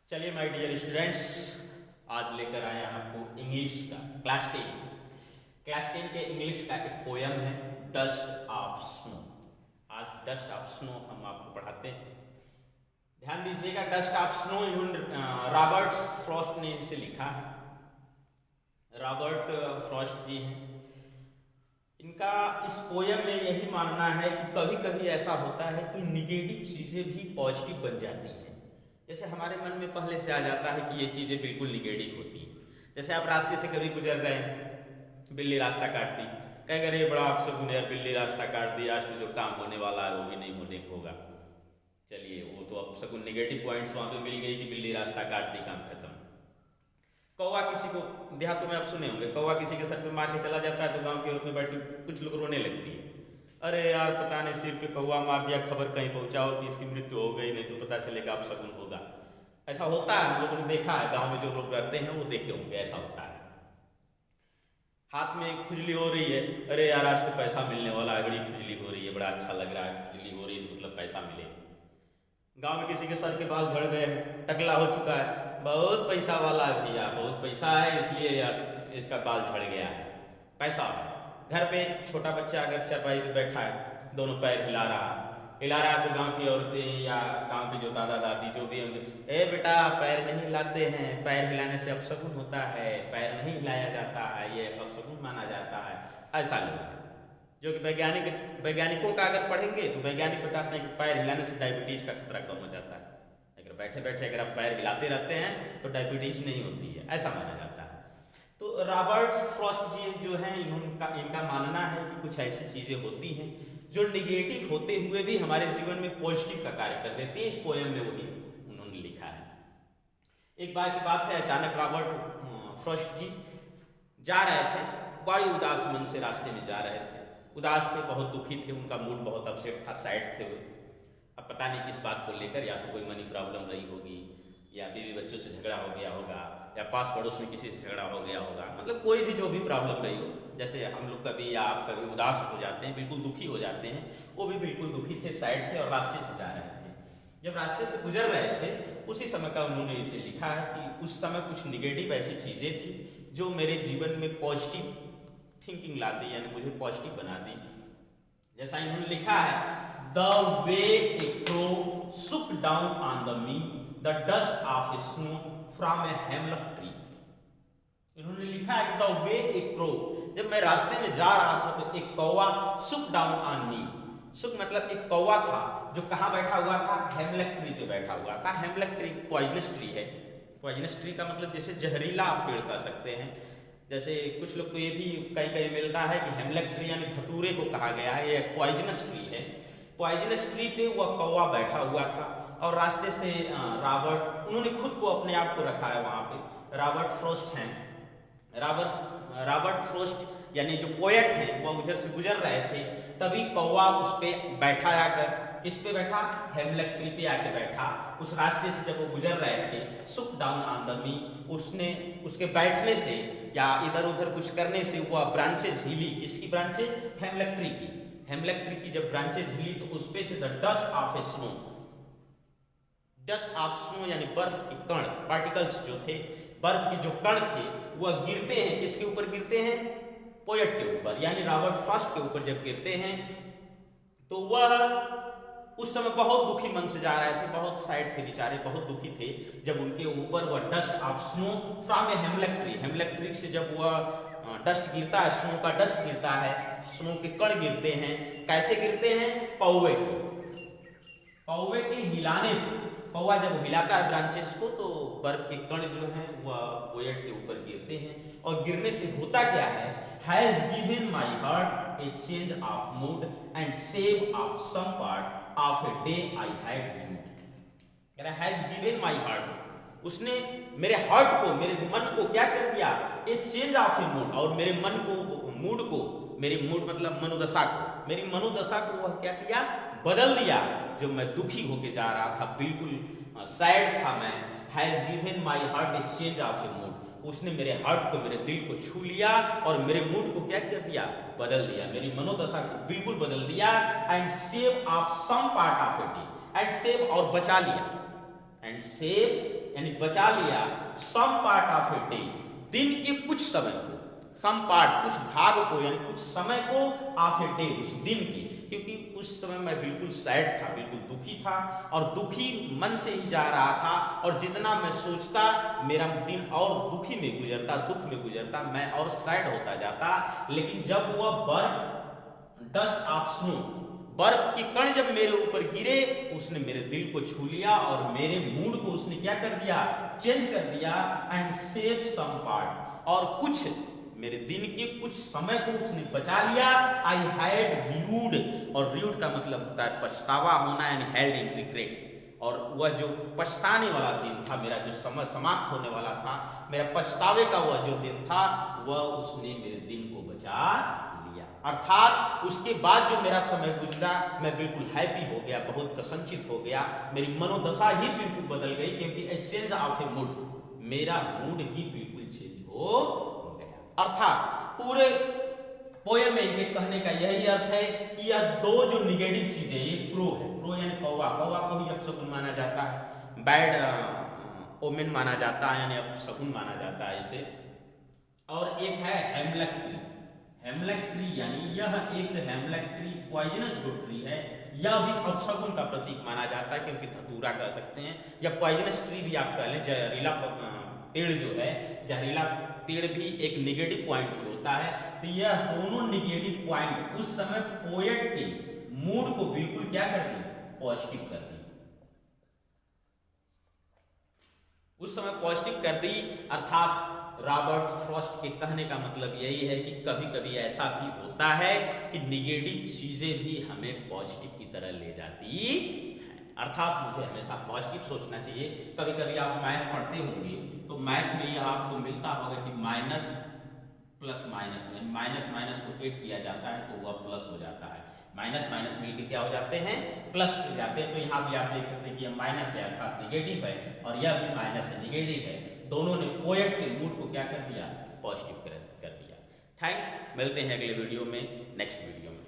चलिए my dear students, आज लेकर आए हैं आपको इंग्लिश का क्लास 10 के इंग्लिश का एक पोयम है डस्ट ऑफ स्नो। आज डस्ट ऑफ स्नो हम आपको पढ़ाते हैं। ध्यान दीजिएगा, डस्ट ऑफ स्नो इन्होंने रॉबर्ट फ्रॉस्ट ने इसे लिखा है। रॉबर्ट फ्रॉस्ट जी हैं। इनका इस पोयम में यही मानना है कि कभी कभी ऐसा होता है कि निगेटिव चीज़ें भी पॉजिटिव बन जाती हैं। जैसे हमारे मन में पहले से आ जाता है कि ये चीज़ें बिल्कुल निगेटिव होती हैं। जैसे आप रास्ते से कभी गुजर रहे हैं, बिल्ली रास्ता काट दी, कह अरे बड़ा अपशगुन है, बिल्ली रास्ता काट दी, आज तो जो काम होने वाला है वो भी नहीं होने होगा। चलिए, वो तो अपशगुन नेगेटिव पॉइंट्स वहाँ पे मिल गई कि बिल्ली रास्ता काट दी, काम खत्म। कौवा किसी को, देहातों में आप सुने होंगे, कौवा किसी के सर पे मार के चला जाता है तो गांव की औरतें बैठ के कुछ लोग रोने लगती है, अरे यार पता नहीं सिर पे कौवा मार दिया, खबर कहीं पहुंचाओ कि इसकी मृत्यु हो गई, नहीं तो पता चलेगा अपशगुन होगा। ऐसा होता है, हम लोगों ने देखा है, गांव में जो लोग रहते हैं वो देखे होंगे, ऐसा होता है। हाथ में खुजली हो रही है, अरे यार आज तो पैसा मिलने वाला है, बड़ी खुजली हो रही है, बड़ा अच्छा लग रहा है, खुजली हो रही है मतलब पैसा मिलेगा। गांव में किसी के सर के बाल झड़ गए हैं, टकला हो चुका है, बहुत पैसा वाला है भैया, बहुत पैसा है इसलिए यार इसका बाल झड़ गया है, पैसा है। घर पे छोटा बच्चा अगर चारपाई पे बैठा है, दोनों पैर हिला रहा है तो गांव की औरतें या गांव के जो दादा दादी जो भी होंगे, ए बेटा पैर नहीं हिलाते हैं, पैर हिलाने से अपशगुन होता है, पैर नहीं हिलाया जाता है, ये अपशगुन माना जाता है। ऐसा लोग है जो कि वैज्ञानिकों का अगर पढ़ेंगे तो वैज्ञानिक बताते हैं कि पैर हिलाने से डायबिटीज का खतरा कम हो जाता है। अगर बैठे बैठे अगर आप पैर हिलाते रहते हैं तो डायबिटीज नहीं होती है, ऐसा माना जाता है। तो रॉबर्ट फ्रॉस्ट जी जो हैं, इनका मानना है कि कुछ ऐसी चीज़ें होती हैं जो निगेटिव होते हुए भी हमारे जीवन में पॉजिटिव का कार्य कर देती है। इस पोएम में वही उन्होंने लिखा है। एक बार की बात है, अचानक रॉबर्ट फ्रॉस्ट जी जा रहे थे, बड़ी उदास मन से रास्ते में जा रहे थे, उदास थे, बहुत दुखी थे, उनका मूड बहुत अपसेट था, सैड थे वो। अब पता नहीं किस बात को लेकर, या तो कोई मनी प्रॉब्लम रही होगी, या बीवी बच्चों से झगड़ा हो गया होगा, या पास पड़ोस में किसी से झगड़ा हो गया होगा, मतलब कोई भी जो भी प्रॉब्लम रही हो। जैसे हम लोग कभी या आप कभी उदास हो जाते हैं, बिल्कुल दुखी हो जाते हैं, वो भी बिल्कुल दुखी थे, सैड थे और रास्ते से जा रहे थे। जब रास्ते से गुजर रहे थे उसी समय का उन्होंने इसे लिखा है कि उस समय कुछ निगेटिव ऐसी चीज़ें थी जो मेरे जीवन में पॉजिटिव थिंकिंग ला दी, यानी मुझे पॉजिटिव बना दी। जैसा इन्होंने लिखा है, द वे ए क्रो सुक down on the me the dust of A snow from A हेमलक tree. इन्होंने लिखा है द वे ए क्रो, जब मैं रास्ते में जा रहा था तो एक कौवा सुक डाउन ऑन मी, सुक मतलब एक कौवा था जो कहाँ बैठा हुआ था, हेमलक ट्री पे बैठा हुआ था। हेमलक ट्री पॉइजनस ट्री है। पॉइजनस ट्री का मतलब जैसे जहरीला आप पेड़ कह सकते हैं। जैसे कुछ लोग को ये भी कहीं कहीं मिलता है कि हेमलक ट्री यानी धतूरे को कहा गया है, ये पॉइजनस ट्री है। पॉइजनस ट्री पे वह कौवा बैठा हुआ था और रास्ते से रॉबर्ट, उन्होंने खुद को अपने आप को रखा है वहाँ पे, रॉबर्ट फ्रॉस्ट हैं। रॉबर्ट फ्रॉस्ट यानी जो पोएट हैं वह उधर से गुजर रहे थे, तभी कौवा उस पर बैठा आकर, किस पे बैठा, हेमलक ट्री पे आके बैठा। उस रास्ते से जब वो गुजर रहे थे, सुक डाउन ऑन द मी, उसने उसके बैठने से या इधर उधर कुछ करने से वह ब्रांचेज हिली। किसकी ब्रांचेज, हेमलक ट्री की। हेमलक ट्री की जब ब्रांचेज हिली तो उस पे से the dust of A snow, dust of snow यानी बर्फ के कण, पार्टिकल्स जो थे, बर्फ के जो कण थे वह गिरते हैं। किसके ऊपर गिरते हैं, पोएट के ऊपर, यानी रॉबर्ट फ्रॉस्ट के ऊपर जब गिरते हैं तो वह उस समय बहुत दुखी मन से जा रहे थे, बहुत सैड थे बेचारे, बहुत दुखी थे। जब उनके ऊपर वह dust of snow from A हेमलक tree, हेमलक tree से जब वह डस्ट गिरता है, स्नो का डस्ट गिरता है, स्नो के कण गिरते हैं। कैसे गिरते हैं, कौवे के हिलाने से। कौवा जब हिलाता है ब्रांचेस को तो बर्फ के कण जो हैं वह पोएट के ऊपर गिरते हैं, और गिरने से होता क्या है, has given my heart a change of mood and save of some part of a day I had dreamed. Has given my heart, उसने मेरे हार्ट को, मेरे मन को क्या कर दिया, ए चेंज ऑफ ए मूड, और मेरे मन को, मूड को, मेरी मूड मतलब मनोदशा को, मेरी मनोदशा को वह क्या किया, बदल दिया। जो मैं दुखी होके जा रहा था, बिल्कुल सैड था मैं, has given my heart a change of A mood, उसने मेरे हार्ट को, मेरे दिल को छू लिया और मेरे मूड को क्या कर दिया, बदल दिया, मेरी मनोदशा को बिल्कुल बदल दिया। And save of some part of a day, and save और बचा लिया, एंड सेव यानी बचा लिया some part of a day, दिन के कुछ समय को, सम पार्ट कुछ भाग को यानी कुछ समय को, ऑफ ए डे उस दिन की, क्योंकि उस समय मैं बिल्कुल सैड था, बिल्कुल दुखी था और दुखी मन से ही जा रहा था और जितना मैं सोचता मेरा दिन और दुखी में गुजरता, दुख में गुजरता, मैं और सैड होता जाता। लेकिन जब वह बर्फ डस्ट ऑफ स्नो, बर्फ के कण जब मेरे ऊपर गिरे उसने मेरे दिल को छू लिया और मेरे मूड को उसने क्या कर दिया, चेंज कर दिया एंड सेव सम पार्ट, और कुछ मेरे दिन के कुछ समय को उसने बचा लिया। आई हैड र्यूड, और र्यूड का मतलब होता है पछतावा होना एंड हेल्ड इन रिग्रेट, और वह जो पछताने वाला दिन था, मेरा जो समय समाप्त होने वाला था, मेरा पछतावे का वह जो दिन था, वह उसने मेरे दिन को बचा लिया। अर्थात उसके बाद जो मेरा समय गुजरा मैं बिल्कुल हैप्पी हो गया, बहुत प्रसन्नचित हो गया, मेरी मनोदशा ही बिल्कुल बदल गई, क्योंकि ए चेंज ऑफ ए मूड, मेरा मूड ही बिल्कुल चेंज हो गया। अर्थात पूरे पोएम में इनके कहने का यही अर्थ है कि यह दो जो निगेटिव चीजें, एक प्रो है, प्रो यानी कौवा, कौवा को भी अपशकुन माना जाता है, बैड ओमेन माना जाता है यानी अपशकुन माना जाता है इसे, और एक है हेमलक ट्री, हेमलक ट्री यानी यह एक हेमलक ट्री पॉइजनस गुड ट्री है, यह भी अपशकुन का प्रतीक माना जाता है, क्योंकि धतूरा कह सकते हैं या पॉइजनस ट्री भी आप कह लें। जहरीला पेड़ जो है, जहरीला पेड़ भी एक निगेटिव पॉइंट ही होता है। तो यह दोनों निगेटिव पॉइंट उस समय पोएट के मूड को बिल्कुल क्या कर दी, पॉजिटिव कर दी, उस समय पॉजिटिव कर दी। अर्थात रॉबर्ट फ्रॉस्ट के कहने का मतलब यही है कि कभी कभी ऐसा भी होता है कि निगेटिव चीजें भी हमें पॉजिटिव की तरह ले जाती हैं। अर्थात मुझे हमेशा पॉजिटिव सोचना चाहिए। कभी कभी आप मैथ पढ़ते होंगे तो मैथ में आपको मिलता होगा कि minus plus minus, minus minus को ऐड किया जाता है तो वह प्लस हो जाता है, माइनस माइनस मिलकर क्या हो जाते हैं, प्लस हो जाते हैं। तो यहाँ भी आप देख सकते हैं कि यह माइनस है अर्थात निगेटिव है, और यह भी माइनस है निगेटिव है, दोनों ने पोएट के मूड को क्या कर दिया, पॉजिटिव कर दिया। थैंक्स, मिलते हैं अगले वीडियो में, नेक्स्ट वीडियो में।